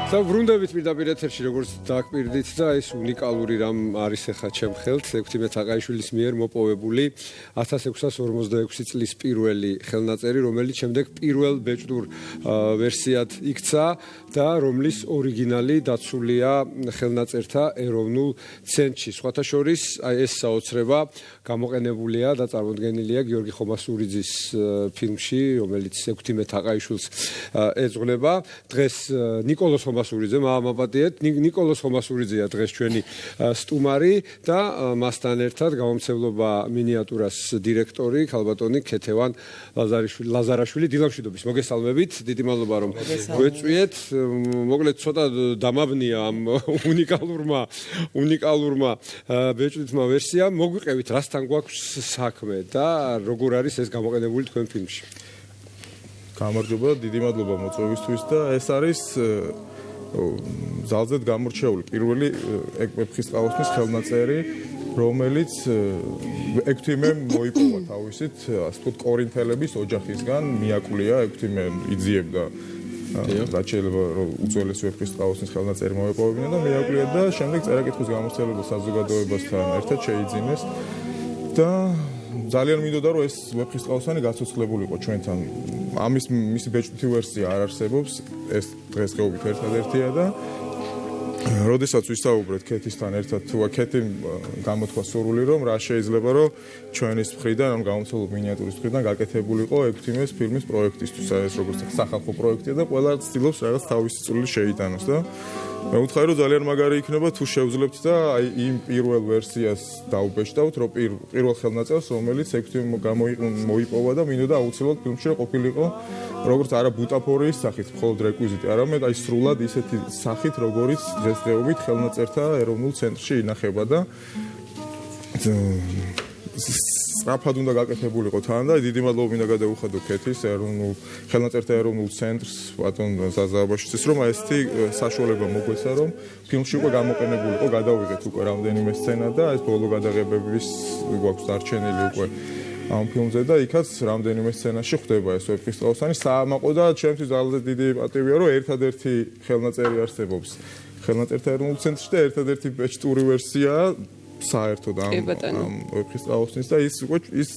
ბრუნდებით პირდაპირ ეთერში, როგორც დააკვირდით და ეს უნიკალური რამ არის ახლა ჩემ ხელთ, ექვთიმე თაყაიშვილის მიერ მოპოვებული 1646 წლის პირველი ხელნაწერი, რომელიც შემდეგ პირველ ბეჭდურ ვერსიად იქცა და რომლის ორიგინალი დაცულია ხელნაწერთა ეროვნულ ცენტრში. სხვათა შორის, ეს საოცრება გამოყენებულია და წარმოდგენილია გიორგი ხომასურიძის ფილმში, რომელიც ექვთიმე თაყაიშვილს ეძღვნება. დღეს ნიკოლოზ ხომასურიძე მამაპატიეთ, ნიკოლოზ ხომასურიძეა დღეს ჩვენი სტუმარი და მასთან ერთად გამომცემლობა მინიატურას დირექტორი ქალბატონი ქეთევან ლაზარაშვილი. დილამშვიდობის, მოგესალმებით, დიდი მადლობა რომ გვეწვიეთ. მოკლედ ცოტა დამაბნია ამ უნიკალურმა ბეჭდვითმა ვერსიამ. მოგვიყევით, რასთან გვაქვს საქმე და როგორ არის ეს გამოყენებული თქვენ ფილმში? გამარჯობა, დიდი მადლობა მოწვევისთვის და ეს არის ძალზედ გამორჩეული პირველი ვეფხისტყაოსნის ხელნაწერი, რომელიც ექვთიმემ მოიპოვა თავისით, ასე ვთქვათ, კორინთელების ოჯახისგან, მიაკვლია, ექვთიმე იძიებდა რაც შეიძლება რომ უძველეს ვეფხისტყაოსნის ხელნაწერი მოეპოვებინა და მიაკვლია და შემდეგ წერა-კითხვის გამოცდილებელ საზოგადოებასთან ერთად შეიძინეს და ძალიან მინდოდა რომ ეს ვეფხისტყაოსანი გაცოცხლებულიყო ჩვენთან. მისი ბეჭდვითი ვერსია არ არსებობს, ეს დღესდღეობით ერთადერთია და როდესაც ვისაუბრეთ ქეთისთან ერთად, თუ ქეთი გამოთქვა სურვილი რომ რა შეიძლება რომ ჩვენის მხრიდან, ამ გამომცემლობის მინიატურის მხრიდან გაკეთებულიყო ექვთიმეს ფილმის პროექტისთვის, ეს როგორც სახალხო პროექტია და ყველა ცდილობს რაღაც თავისი წვლილი შეიტანოს და მე ვუთხარი რომ ძალიან მაგარი იქნება თუ შევძლებთ და აი იმ პირველ ვერსიას დაუბეჭდავთ, რომ პირველ ხელნაწერს, რომელიც ექვთიმემ მოიპოვა და მინდოდა აუცილებლად ფილმში ყოფილიყო როგორც არა ბუტაფორიის სახით, მხოლოდ რეკვიზიტი, არამედ აი სრულად ისეთი სახით, როგორიც დღესდღეობით ხელნაწერთა ეროვნულ ცენტრში ინახება და სწრაფად უნდა გაკეთებულიყო თან და დიდი მადლობა მინდა გადაუხადო ქეთის ხელნაწერთა ეროვნულ ცენტრს, ბატონ ზაზაბაშიძეს, რომ ესეთი საშუალება მოგვეცა, რომ ფილმში უკვე გამოყენებულიყო, გადავიღეთ უკვე რამდენიმე სცენა და ეს ბოლო გადაღებების გვაქვს დარჩენილი უკვე ამ ფილმზე და იქაც რამდენიმე სცენაში ხდება ეს ვეფხისტყაოსანი. საამაყო და ჩემთვის ძალზე დიდი პატივია, რომ ერთადერთი ხელნაწერი არსებობს ხელნაწერთა ეროვნულ ცენტრში და ერთადერთი ბეჭდური ვერსია საერთოდ ამ ვეფხისტყაოსნის და ის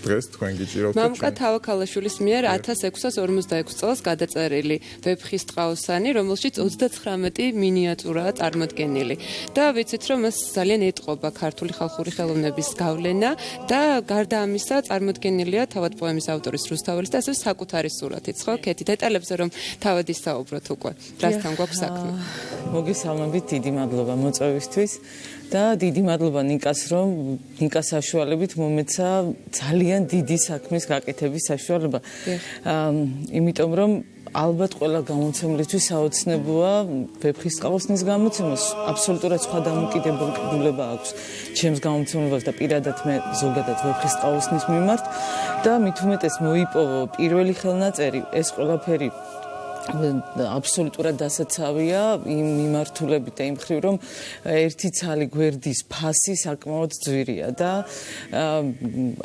დღეს თქვენ გიჭიროთ. მამუკა თავაქალაშვილის მიერ 1646 წელს გადაწერილი ვეფხისტყაოსანი, რომელშიც 39 მინიატურაა წარმოდგენილი. და ვიცით, რომ მას ძალიან ეტყობა ქართული ხალხური ხელოვნების გავლენა და გარდა ამისა წარმოდგენილია თავად პოემის ავტორის რუსთაველის და ასევე საკუთარი სურათიც, ხო? ქეთი დეტალებზე რომ თავად ისაუბროთ უკვე. რასთან გვაქვს საქმე? მოგესალმებით, დიდი მადლობა მოწვევისთვის. და დიდი მადლობა ნიკას, რომ ნიკას საშუალებით მომეცა ძალიან დიდი საქმის გაკეთების საშუალება. იმიტომ რომ ალბათ ყველა გამომცემლისთვის საოცნებოა ვეფხისტყაოსნის გამოცემას. აბსოლუტურად სხვა დამოკიდებულება აქვს ჩემს გამომცემლობას და პირადად მე ზოგადად ვეფხისტყაოსნის მიმართ და მით უმეტეს მოიპოვო პირველი ხელნაწერი, ეს ყველაფერი აბსოლუტურად დასაცავია იმ მიმართულებით და იმ მხრივ რომ ერთი ცალი გვერდის ფასი საკმაოდ ძვირია და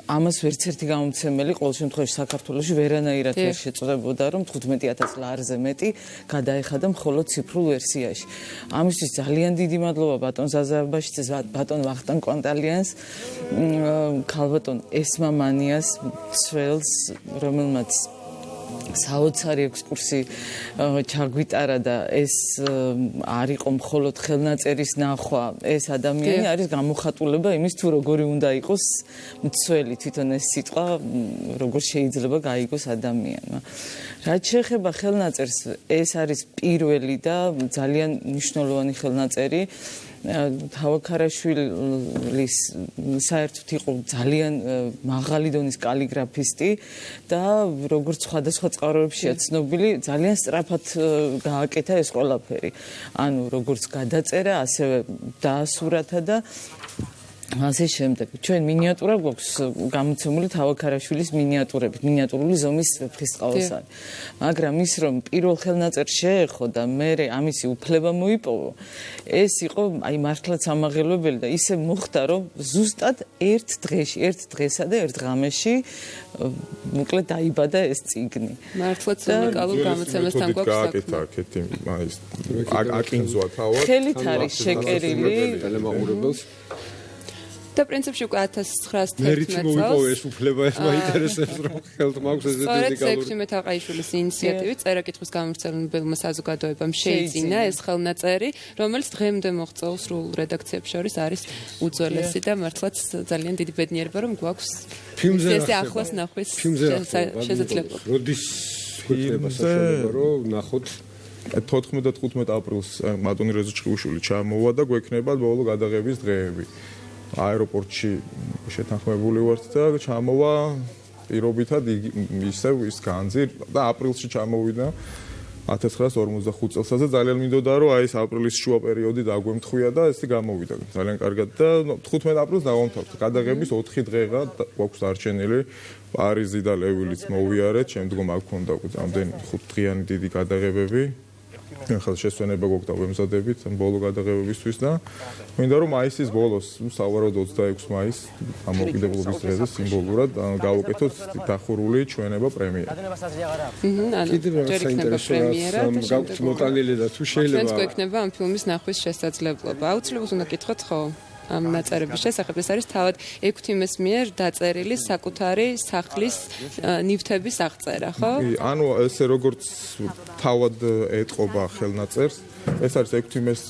ამას ვერც ერთი გამომცემელი ყოველ შემთხვევაში საქართველოში ვერანაირად ვერ შეწყვეტებოდა რომ 15000 ლარზე მეტი გადაეხადა მხოლოდ ციფრულ ვერსიაში. ამისთვის ძალიან დიდი მადლობა ბატონ ზაზაბაშიძეს, ბატონ ვახტანგ კვანტალიანს, ქალბატონ ესმამანიას, სველს, რომელმაც საოცარი ექსკურსი ჩაგვიტარა და ეს არ იყო მხოლოდ ხელნაწერის ნახვა, ეს ადამიანი არის გამოხატულება იმის თუ როგორი უნდა იყოს მცველი თვითონ ეს სიტყვა, როგორ შეიძლება გაიგოს ადამიანმა. რაც შეეხება ხელნაწერს, ეს არის პირველი და ძალიან მნიშვნელოვანი ხელნაწერი. თავაქარაშვილის საერთოდ იყო ძალიან მაღალი დონის კალიგრაფისტი და როგორც სხვადასხვა წყაროებშია ცნობილი, ძალიან სწრაფად გააკეთა ეს ყველაფერი. ანუ როგორც გადაწერა, ასევე დაასურათა და ასე შემდეგ. ჩვენ მინიატურა გვაქვს გამოცემული თავაქარაშვილის მინიატურებით, მინიატურული ზომის ვეფხისტყაოსანი. მაგრამ ის რომ პირველ ხელნაწერს შეეხო და მე ამისი უფლება მოიპოვო, ეს იყო აი მართლაც ამაღელვებელი და ისე მოხდა რომ ზუსტად ერთ დღესა და ერთ ღამეში მოკლედ დაიბადა ეს წიგნი. მართლაც უნიკალურ გამოცემასთან გვაქვს საქმე. აკინძვა თავად. ხელით არის შეკერილი ტელემაყურებელს და პრინციპში უკვე 1911 მერიც მოიპოვე ეს უფლება, ეს მაინტერესებს რომ ხელთ მაქვს ეს სწორედ უნიკალური. სექვთიმე თაყაიშვილის ინიციატივით წერა-კითხვის გამომცემლებელმა საზოგადოებამ შეიძინა ეს ხელნაწერი, რომელიც დღემდე მოღწეულ სრულ რედაქციებს შორის არის უძველესი და მართლაც ძალიან დიდი ბედნიერება რომ გვაქვს ფილმზე ესე ახლოს ნახვის შესაძლებლობა. როდის ხდება საშუალება რომ ნახოთ 14 და 15 აპრილს მატონი რეზოჭყიუშვილი ჩამოვა და გვექნება ბოლო გადაღების დღეები. აეროპორტში შეთანხმებული ვართ და ჩამოვა პირობითად ისევ ის განძი და აპრილში ჩამოვიდა 1945 წელს და ძალიან მინდოდა რომ აი ეს აპრილის შუა პერიოდი დაგვემთხვია და ესე გამოვიდა ძალიან კარგად და 15 აპრილს დავამთავრეთ გადაღების 4 დღეღა გვაქვს დარჩენილი პარიზი და ლევილიც მოვიარეთ შემდგომ აქ ქონდა ამდენი 5 დღიანი დიდი გადაღებები ახლა შესვენება გვაქვს და ვემზადებით ბოლო გადაღებებისთვის და მინდა რომ მაისის ბოლოს სავარაუდოდ 26 მაისს დამოუკიდებლობის დღეზე სიმბოლურად გავუკეთოთ დახურული ჩვენება პრემიერა. კიდევ რა საინტერესოა გაქვთ მოტანილი და თუ შეიძლება ჩვენც გვექნება ამ ფილმის ნახვის შესაძლებლობა. აუცილებლად უნდა გითხოთ ხო? ამ ნაწერების შესახებ ეს არის თავად ექვთიმეს მიერ დაწერილი საკუთარი სახლის ნივთების აღწერა, ხო? ანუ ესე როგორც თავად ეტყობა ხელნაწერს, ეს არის ექვთიმეს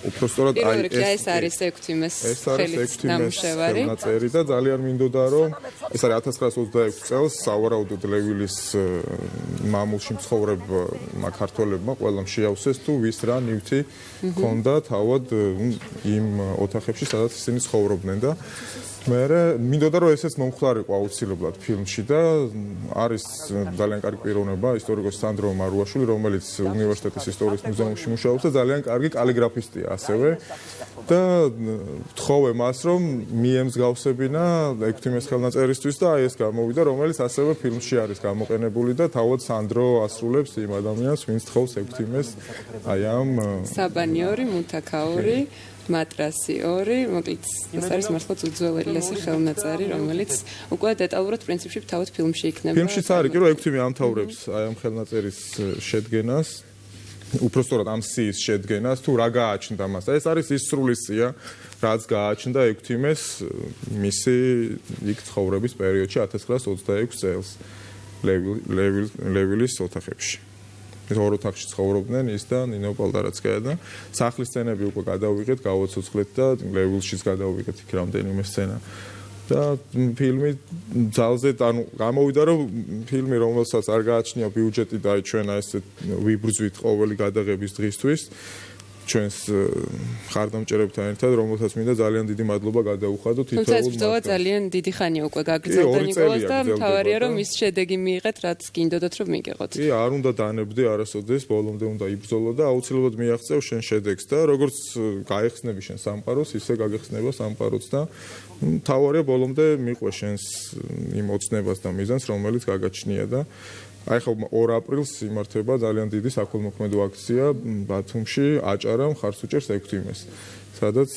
უბრალოდ აი ეს არის ექვთიმეს ხელის ნამუშევარი. ხელნაწერი და ძალიან მინდოდა რომ ეს არის 1926 წელს სავარაუდოდ ლევილის მამულში მცხოვრებ ქართველებმა ყველამ შეავსეს თუ ვის რა ნივთი ჰქონდა თავად იმ ოთახებში სადაც ისინი ცხოვრობდნენ და მე მინდოდა რომ ესეც მომხდარიყო აუცილებლად ფილმში და არის ძალიან კარგი პიროვნება ისტორიკოსი სანდრო მარუაშვილი რომელიც უნივერსიტეტის ისტორიის მუზეუმში მუშაობს და ძალიან კარგი კალიგრაფისტია ასევე და ვთხოვე მას რომ მიემსგავსებინა ექვთიმეს ხელნაწერისთვის და აი ეს გამოვიდა რომელიც ასევე ფილმში არის გამოყენებული და თავად სანდრო ასრულებს იმ ადამიანს ვინც თხოვს ექვთიმეს აი ამ საბანიორი მუთაქაური მატრასი 2, მოკლედ ეს არის მართლაც უძველესი ხელნაწერი, რომელიც უკვე დეტალურად პრინციპში თავად ფილმში იქნება. ფილმშიც არის კი რომ ექვთიმე ამთავრებს აი ამ ხელნაწერის შედგენას, უბრალოდ ამ სიის შედგენას, თუ რა გააჩნდა მას. ეს არის ის სრული სია, რაც გააჩნდა ექვთიმეს მისი იქ ცხოვრების პერიოდში 1926 წელს ლევილის ოთახებში. ორ ოთახში ცხოვრობდნენ ის და ნინო პალდარაცკაია და სახლის სცენები უკვე გადავიღეთ, გავაცოცხლეთ და ლევილშიც გადავიღეთ იქ რამდენიმე სცენა. და ფილმი ძალზე ანუ გამოვიდა რომ ფილმი რომელსაც არ გააჩნია ბიუჯეტი და ჩვენ ესე ვიბრძვით ყოველი გადაღების დღისთვის ჩვენს ხარდამჭერებთან ერთად რომელსაც მინდა ძალიან დიდი მადლობა გადაუხადოთ თუმცა ეს ბრძოლა ძალიან დიდი ხანი უკვე გაგრძელდა ნიკოლას და მთავარია რომ ის შედეგი მიიღეთ რაც გინდოდათ რომ მიიღოთ. კი არ უნდა დანებდე არასოდეს ბოლომდე უნდა იბრძოლო და აუცილებლად მიაღწევ შენ შედეგს და როგორც გაიხსნები შენ სამყაროს ისე გაგეხსნება სამყაროც და მთავარია ბოლომდე მიყვე შენს იმ ოცნებას და მიზანს რომელიც გაგაჩნია და აი ხო 2 აპრილს იმართება ძალიან დიდი საქველმოქმედო აქცია ბათუმში აჭარა მხარს უჭერს ექვთიმეს სადაც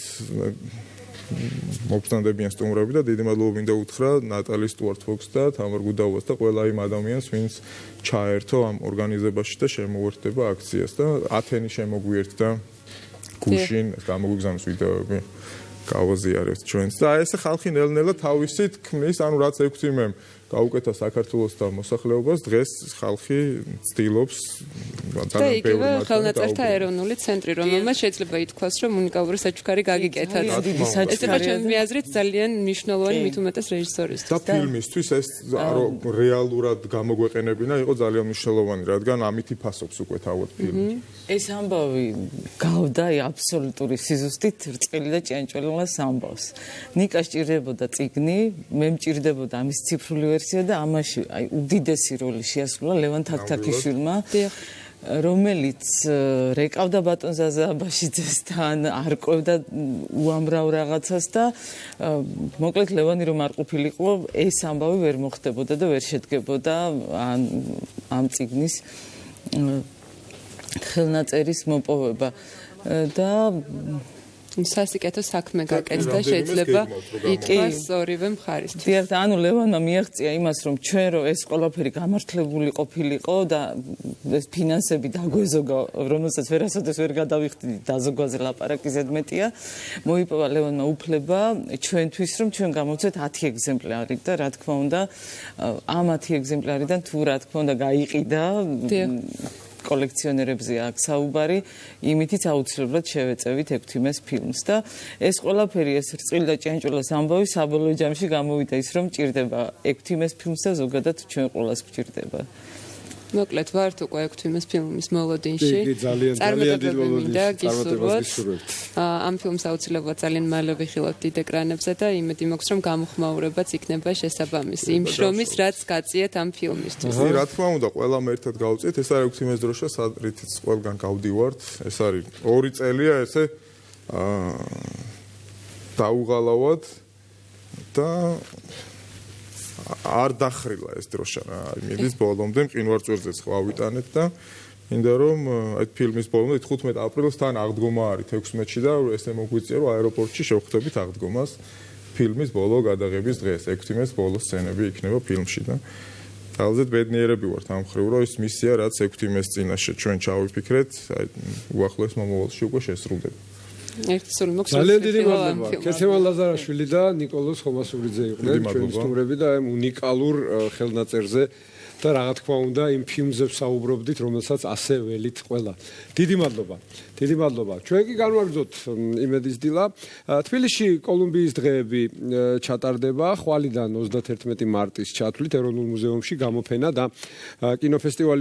მობრძანდებიან სტუმრები და დიდი მადლობა მინდა უთხრა ნატალი სტუარტ ფოქს და თამარ გუდაუას და ყველა იმ ადამიანს ვინც ჩაერთო ამ ორგანიზებაში და შემოერთდება აქციას და ათენი შემოგვიერთდა გუშინ გამოგვიგზავნოს ვიდეოები გავაზიარებთ ჩვენს და ესე ხალხი ნელ-ნელა თავისით ქმნის ანუ რაც ექვთიმემ გაუკეთა საქართველოს და მოსახლეობას დღეს ხალხი ცდილობს და იგივე ხელნაწერთა ეროვნული ცენტრი რომელმაც შეიძლება ითქვას რომ უნიკალური საჩუქარი გაგიკეთათ ეს იყო ჩემი აზრით ძალიან მნიშვნელოვანი მით უმეტეს რეჟისორისთვის და ფილმისთვის ეს რეალურად გამოგვეყენებინა იყო ძალიან მნიშვნელოვანი რადგან ამით იფასობს უკვე თავად ფილმი ეს ამბავი გავდა აბსოლუტური სიზუსტით რწყილი და ჭიანჭველას ამბავს ნიკა სჭირდებოდა წიგნი მე მჭირდებოდა ამის ციფრული და ამაში აი უდიდესი როლი შეასრულა ლევან თაქთაქიშვილმა რომელიც რეკავდა ბატონ ზაზა აბაშიძესთან, არ ყვევდა უამრავ რაღაცას და მოკლედ ლევანი რომ არ ყოფილიყო, ეს ამბავი ვერ მოხდებოდა და ვერ შედგებოდა ამ წიგნის ხელნაწერის მოპოვება და სასიკეთო საქმე გაკეთდა, შეიძლება ითქვას ორივე მხარისთვის. დიახ, და ანუ ლევანმა მიაღწია იმას, რომ ჩვენ რო ეს ყველაფერი გამართლებული ყოფილიყო და ეს ფინანსები დაგვეზოგა, რომელსაც ვერასოდეს ვერ გადავიხდი დაზოგვაზე ლაპარაკი ზედმეტია, მოიპოვა ლევანმა უფლება ჩვენთვის, რომ ჩვენ გამოვცეთ 10 ეგზემპლარი და რა თქმა უნდა, ამ 10 ეგზემპლარიდან თუ რა თქმა უნდა გაიყიდა კოლექციონერებზე აქ საუბარი, იმითიც აუცილებლად შევეწევით ექვთიმეს ფილმს და ეს ყველაფერი ეს რწყილი და ჭიანჭველას ამბავი საბოლოო ჯამში გამოვიდა ის რომ ჭირდება ექვთიმეს ფილმს და ზოგადად ჩვენ ყველას გვჭირდება. მოკლედ ვართ უკვე ექვთიმეს ფილმის მოლოდინში. კი, ძალიან წარმატებები დიდ მინდა წარმატებას გისურვოთ. ამ ფილმს აუცილებლად ძალიან მალე ვიხილავთ დიდ ეკრანებზე და იმედი მაქვს რომ გამოხმაურებაც იქნება შესაბამისი იმ შრომის რაც გაწიეთ ამ ფილმისთვის. რა თქმა უნდა, ყველამ ერთად გავწიეთ, ეს არის ექვთიმეს დროშა, რითიც ყველგან გავდივართ. ეს არის 2 წელია ესე დაუღალავად და არ დახრილა ეს დროშა რა. მიდის ბოლომდე მყინვარწვერზეც ვავიტანეთ და მინდა რომ այդ ფილმის ბოლომდე 15 აპრილს თან აღდგომა არის 16-ში და ესე მოგვიწია რომ აეროპორტში შევხვდებით აღდგომას ფილმის ბოლო გადაღების დღეს. ექვთიმეს ბოლო სცენები იქნება ფილმში და ძალზედ ბედნიერები ვართ ამ მხრივ რომ ეს მისია რაც ექვთიმეს წინაშე ჩვენ ჩავიფიქრეთ, აი უახლოეს მომავალში უკვე შესრულდება. ერთი სული მოგვწევს. ძალიან დიდი მადლობა. ქეთევან ლაზარაშვილი და ნიკოლოზ ხომასურიძე იყვნენ ჩვენი სტუმრები და ამ უნიკალურ ხელნაწერზე და რა თქმა უნდა იმ ფილმზე საუბრობდით, რომელსაც ასე ველით ყველა. დიდი მადლობა. დიდი მადლობა. ჩვენ კი განვაგრძოთ იმედის დილა. თბილისში კოლუმბიის დღეები ჩატარდება ხვალიდან 31 მარტის ჩათვლით ეროვნულ მუზეუმში გამოფენა და კინოფესტივალი